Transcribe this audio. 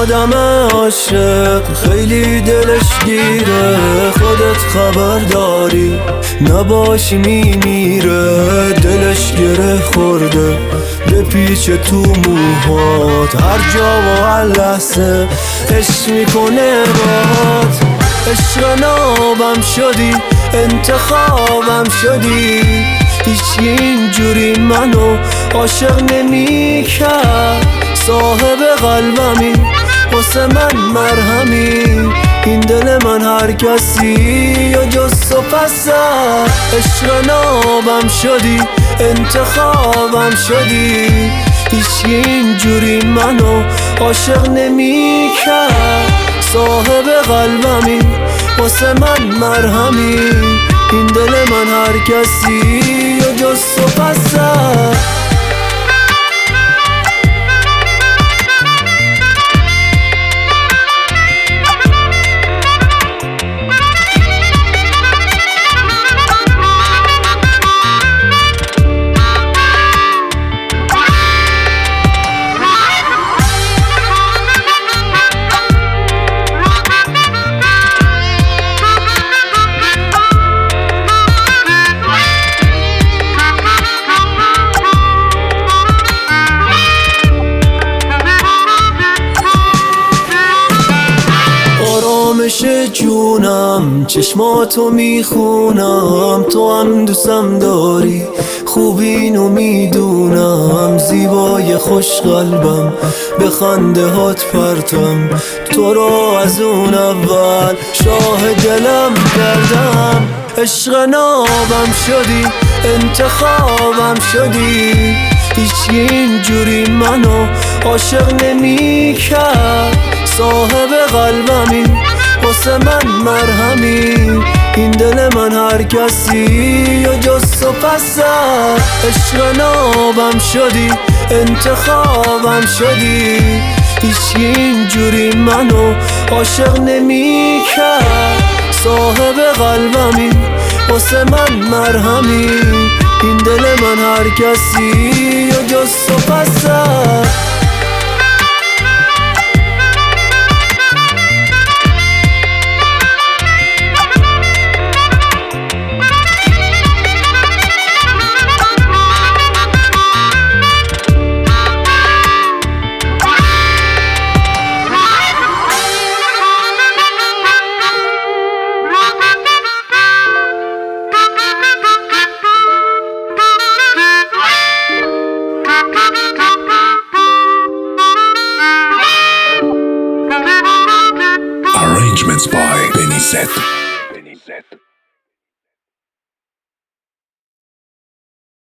آدم عاشق خیلی دلش گیره، خودت خبر داری نباشی میمیره. دلش گره خورده بپیچه تو موهات، هر جا و هر لحظه عشق میکنه باهات. عشق نابم شدی، انتخابم شدی، هیچ اینجوری منو عاشق نمی‌کرد. صاحب قلبمی، واسه من مرهمی، این دل من هر کسی و جز تو پس. عشق نابم شدی، انتخابم شدی، هیچ اینجوری منو عاشق نمی‌کرد. صاحب قلبمی، واسه من مرهمی، این دل من هر کسی و جز تو پس. آرامش جونم چشماتو میخونم، تو هم دوستم داری خوب اینو میدونم. زیبای خوش قلبم به خنده هات پرتم، تو رو از اون اول شاه دلم کردم. عشق نابم شدی، انتخابم شدی، هیچ اینجوری منو عاشق نمی‌کرد. صاحب قلبمی، واسه من مرهمی، این دل من هر کسی و جز تو پس. عشق نابم شدی، انتخابم شدی، هیچ اینجوری منو عاشق نمی‌کرد. صاحب قلبمی، واسه من مرهمی، این دل من هر کسی و جز تو پس. Arrangements by Benny Z.